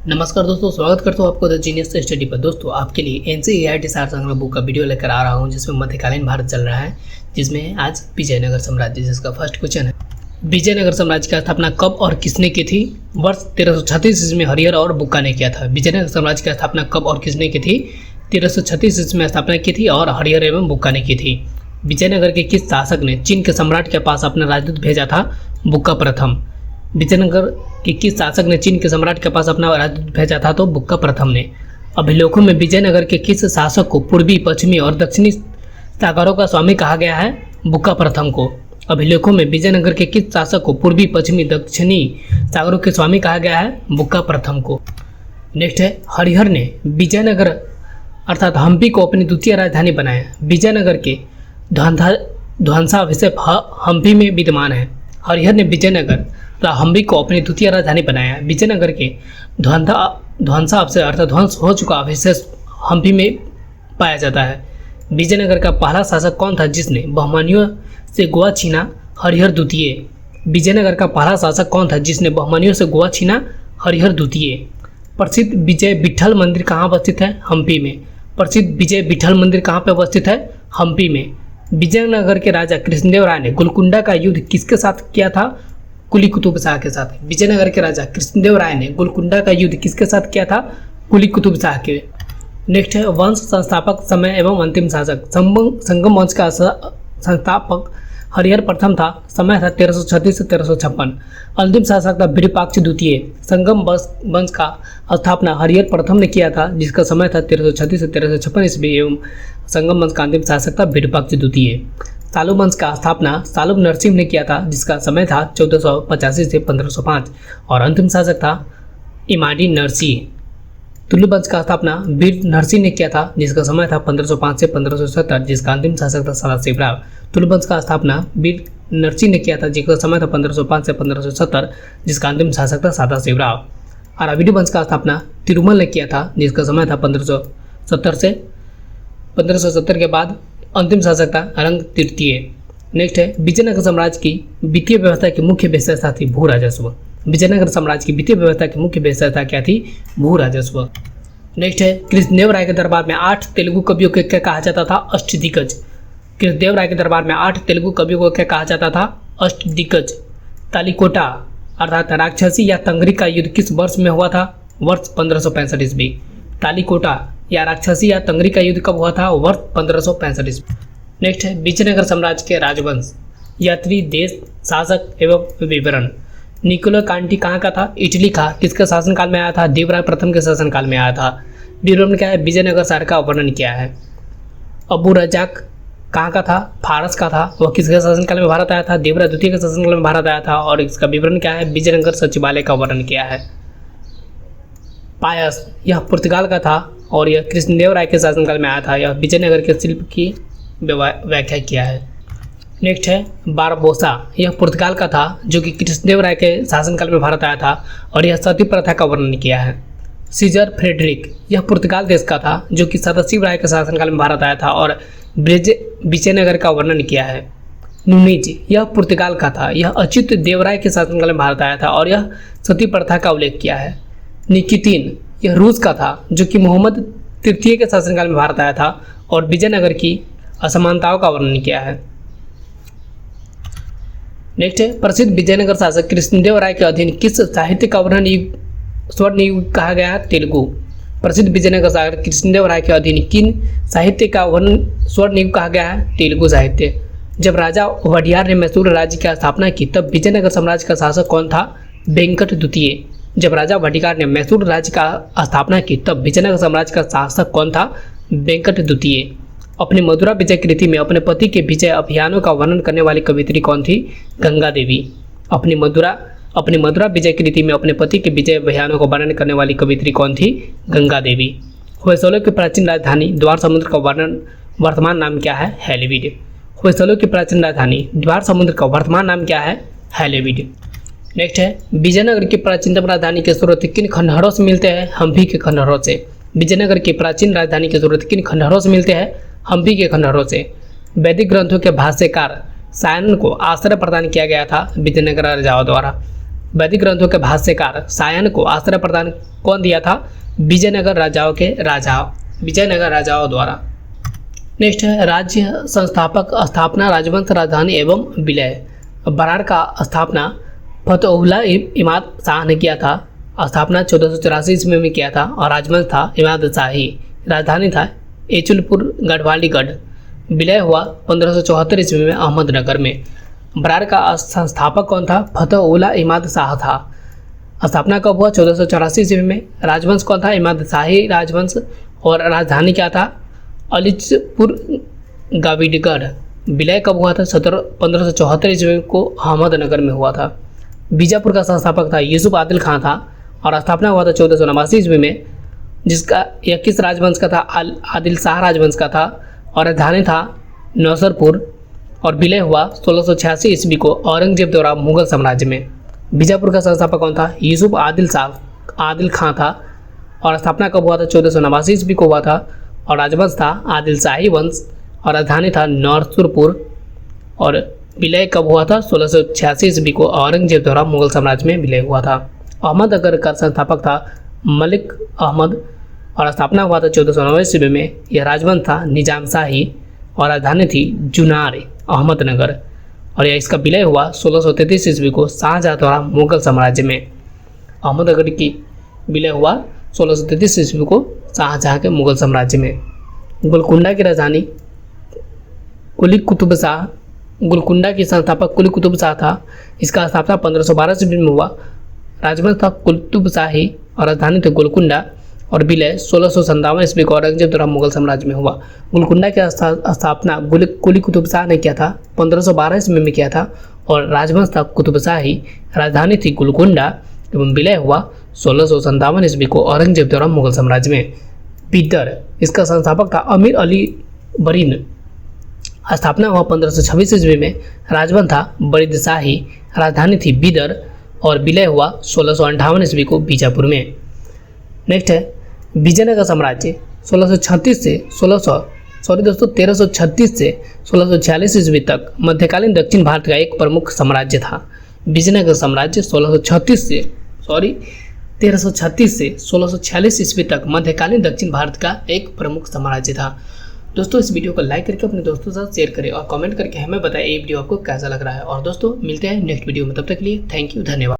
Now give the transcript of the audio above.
नमस्कार दोस्तों, स्वागत करता हूँ आपको द जीनियस स्टडी पर। दोस्तों, आपके लिए एनसीईआरटी सार संग्रह बुक का वीडियो लेकर आ रहा हूँ जिसमें मध्यकालीन भारत चल रहा है, जिसमें आज विजयनगर साम्राज्य, जिसका फर्स्ट क्वेश्चन है। विजयनगर साम्राज्य की स्थापना कब और किसने की थी? वर्ष 1336 ईस्वी में हरिहर और बुक्का ने किया था। विजयनगर साम्राज्य की स्थापना कब और किसने की थी? 1336 ईस्वी में स्थापना की थी और हरिहर एवं बुक्का ने की थी। विजयनगर के किस शासक ने चीन के सम्राट के पास अपना राजदूत भेजा था? बुक्का प्रथम। विजयनगर के किस शासक ने चीन के सम्राट के पास अपना राजदूत भेजा था? तो बुक्का प्रथम ने। अभिलेखों में विजयनगर के किस शासक को पूर्वी, पश्चिमी और दक्षिणी सागरों का स्वामी कहा गया है? बुक्का प्रथम को। अभिलेखों में विजयनगर के किस शासक को पूर्वी, पश्चिमी, दक्षिणी सागरों के स्वामी कहा गया है? बुक्का प्रथम को। नेक्स्ट है, हरिहर ने विजयनगर अर्थात हम्पी को अपनी द्वितीय राजधानी बनाया। विजयनगर के ध्वंसावशेष हम्पी में विद्यमान है। हरिहर ने विजयनगर हम्पी को अपनी द्वितीय राजधानी बनाया। विजयनगर के ध्वंसावशेष अर्थात ध्वंस हो चुका अवशेष हम्पी में पाया जाता है। विजयनगर का पहला शासक कौन था जिसने बहमानियों से गोवा छीना? हरिहर द्वितीय। विजयनगर का पहला शासक कौन था जिसने बहमानियों से गोवा छीना? हरिहर द्वितीय। प्रसिद्ध विजय विट्ठल मंदिर कहाँ अवस्थित है? हम्पी में। प्रसिद्ध विजय विट्ठल मंदिर कहाँ पर अवस्थित है? हम्पी में। विजयनगर के राजा कृष्णदेव राय ने गोलकुंडा का युद्ध किसके साथ किया था? कुली कुतुब शाह के साथ। विजयनगर के राजा कृष्णदेव राय ने गोलकुंडा का युद्ध किसके साथ किया था? कुली कुतुब शाह के। नेक्स्ट है, वंश संस्थापक, समय एवं अंतिम शासक। संगम वंश का संस्थापक हरिहर प्रथम था। समय था 1336 से 1356। अंतिम शासक था विरूपाक्ष द्वितीय। संगम वंश का स्थापना हरिहर प्रथम ने किया था, जिसका समय था 1336 से 1356 ईस्वी एवं संगम वंश का अंतिम शासक था विरूपाक्ष द्वितीय। सालू वंश का स्थापना सालुब नरसिंह ने किया था, जिसका समय था 1485 से 1505 और अंतिम शासक था इमाडी नरसिंह। तुलु वंश का स्थापना वीर नरसिंह ने किया था, जिसका समय था 1505 से 1570, जिसका अंतिम शासक था सदाशिवराव। तुलु वंश का स्थापना वीर नरसिंह ने किया था, जिसका समय था 1505 से 1570, जिसका अंतिम शासक था सदाशिवराव। अराविडी वंश का स्थापना तिरुमल ने किया था, जिसका समय था 1570 से 1570 के बाद अंतिम शासक था रंग तृतीय। नेक्स्ट है, विजयनगर साम्राज्य की वित्तीय व्यवस्था की मुख्य विशेषता थी भू राजस्व। विजयनगर साम्राज्य की वित्तीय व्यवस्था की मुख्य विशेषता क्या थी? भू राजस्व। नेक्स्ट है, कृष्णदेव राय के दरबार में 8 तेलुगु कवियों को क्या कहा जाता था? अष्टदिग्गज। कृष्णदेव राय के दरबार में 8 तेलुगु कवियों को क्या कहा जाता था? अष्टदिग्गज। तालिकोटा अर्थात राक्षसी या तंगरी का युद्ध किस वर्ष में हुआ था? वर्ष 1565 ईस्वी। तालिकोटा या राक्षसी या तंगरी का युद्ध कब हुआ था? वर्ष 1565 ईस्वी। नेक्स्ट है, विजयनगर साम्राज्य के राजवंश, यात्री, देश, शासक एवं विवरण। निकोलो कांटी कहाँ का था? इटली का। किसके शासनकाल में आया था? देवराय प्रथम के शासनकाल में आया था। विवरण क्या है? विजयनगर शहर का वर्णन किया है। अबू रजाक कहाँ का था? फारस का था। वह किसके शासनकाल में भारत आया था? देवराय द्वितीय के शासनकाल में भारत आया था और इसका विवरण क्या है? विजयनगर सचिवालय का वर्णन किया है। पायस, यह पुर्तगाल का था और यह कृष्णदेव राय के शासनकाल में आया था। यह विजयनगर के शिल्प की व्याख्या किया है। नेक्स्ट है, बारबोसा, यह पुर्तगाल का था जो कि कृष्णदेव राय के शासनकाल में भारत आया था और यह सती प्रथा का वर्णन किया है। सीजर फ्रेडरिक, यह पुर्तगाल देश का था जो कि सदाशिव राय के शासनकाल में भारत आया था और विजयनगर का वर्णन किया है। नुनीज, यह पुर्तगाल का था, यह अच्युत देव राय के शासनकाल में भारत आया था और यह सती प्रथा का उल्लेख किया है। निकितिन, यह रूस का था जो कि मोहम्मद तृतीय के शासनकाल में भारत आया था और विजयनगर की असमानताओं का वर्णन किया है। नेक्स्ट है, प्रसिद्ध विजयनगर शासक कृष्णदेव राय के अधीन किस साहित्य का वर्णन स्वर्ण युग कहा गया है? तेलुगु। प्रसिद्ध विजयनगर शासक कृष्णदेव राय के अधीन किन साहित्य का वर्णन स्वर्ण युग कहा गया है? तेलुगु साहित्य। जब राजा वडियार ने मैसूर राज्य की स्थापना की तब विजयनगर साम्राज्य का शासक कौन था? वेंकट द्वितीय। जब राजा वडियार ने मैसूर राज्य का स्थापना की तब विजयनगर साम्राज्य का शासक कौन था? वेंकट द्वितीय। अपनी मधुरा विजय कृति में अपने पति के विजय अभियानों का वर्णन करने वाली कवियत्री कौन थी? गंगा देवी। अपनी मधुरा विजय कृति में अपने पति के विजय अभियानों का वर्णन करने वाली कवियत्री कौन थी? गंगा देवी। होयसलों की प्राचीन राजधानी द्वार समुद्र का वर्तमान नाम क्या है? हैलीवीड। होयसलों की प्राचीन राजधानी द्वार समुद्र का वर्तमान नाम क्या है? हैलीवीड। नेक्स्ट है, विजयनगर की प्राचीनतम राजधानी के स्रोत किन खंडहरों से मिलते हैं? हम्पी के खंडहरों से। विजयनगर की प्राचीन राजधानी के स्रोत किन खंडहरों से मिलते हैं? हम्पी के खंडहरों से। वैदिक ग्रंथों के भाष्यकार सायन को आश्रय प्रदान किया गया था विजयनगर राजाओं द्वारा। वैदिक ग्रंथों के भाष्यकार सायन को आश्रय प्रदान कौन दिया था? विजयनगर राजाओं द्वारा। नेक्स्ट है राज्य संस्थापक, स्थापना, राजवंश, राजधानी एवं विलय। बराड़ का स्थापना फतहुल्लाह इमाद शाह ने किया था। स्थापना 1484 ईस्वी में किया था और राजवंश था इमाद शाही। राजधानी था एचुलपुर गढ़वालीगढ़। विलय हुआ 1574 ईस्वी में अहमदनगर में। बराड़ का संस्थापक कौन था? फतहुल्लाह इमाद शाह था। स्थापना कब हुआ? 1484 ईस्वी में। राजवंश कौन था? इमाद शाही राजवंश। और राजधानी क्या था? अलीचपुर गावीडगढ़। विलय कब हुआ था? 1574 ईस्वी को अहमदनगर में हुआ था। बीजापुर का संस्थापक था यूसुफ आदिल खां था और स्थापना हुआ था 1489 ईस्वी में, जिसका यह किस राजवंश का था? आदिल शाह राजवंश का था और राजधानी था नौसरपुर। और विलय हुआ 1686 ईस्वी को औरंगजेब द्वारा मुगल साम्राज्य में। बीजापुर का संस्थापक कौन था? यूसुफ आदिल खां था और स्थापना कब हुआ था? 1489 ईस्वी को हुआ था और राजवंश था आदिल शाही वंश और राजधानी था नौसरपुर। और विलय कब हुआ था? 1686 ईस्वी को औरंगजेब द्वारा मुगल साम्राज्य में विलय हुआ था। अहमदनगर का संस्थापक था मलिक अहमद और स्थापना हुआ था 1490 ईस्वी में। यह राजवंश था निजाम शाही और राजधानी थी जुनार अहमदनगर। और यह इसका विलय हुआ 1633 ईस्वी को शाहजहां द्वारा मुगल साम्राज्य में। अहमदनगर की विलय हुआ 1633 ईस्वी को शाहजहां के मुगल साम्राज्य में। गोलकुंडा की राजधानी कुली कुतुब शाह। गोलकुंडा के संस्थापक कुली कुतुब शाह था। इसका स्थापना 1512 ईस्वी में हुआ। राजवंश था कुतुब शाही और राजधानी थी गोलकुंडा। और विलय 1657 ईस्वी को औरंगजेब द्वारा मुगल साम्राज्य में हुआ। गोलकुंडा की स्थापना कुली कुतुब शाह ने किया था, 1512 ईस्वी में किया था और राजवंश था कुतुब शाही। राजधानी थी गोलकुंडा एवं विलय हुआ 1657 ईस्वी को औरंगजेब द्वारा मुगल साम्राज्य में। बिदर, इसका संस्थापक था अमीर अली बरीन। स्थापना हुआ 1526 ईस्वी में। राजवंश था बरीद शाही। राजधानी थी बिदर और विलय हुआ 1658 ईस्वी को बीजापुर में। नेक्स्ट है विजयनगर साम्राज्य 1336 से 1646 ईस्वी तक मध्यकालीन दक्षिण भारत का एक प्रमुख साम्राज्य था। विजयनगर साम्राज्य 1336 से 1646 ईस्वी तक मध्यकालीन दक्षिण भारत का एक प्रमुख साम्राज्य था। दोस्तों इस वीडियो को लाइक करके अपने दोस्तों के साथ शेयर करें और कमेंट करके हमें बताएं ये वीडियो आपको कैसा लग रहा है। और दोस्तों मिलते हैं नेक्स्ट वीडियो में, तब तक के लिए थैंक यू, धन्यवाद।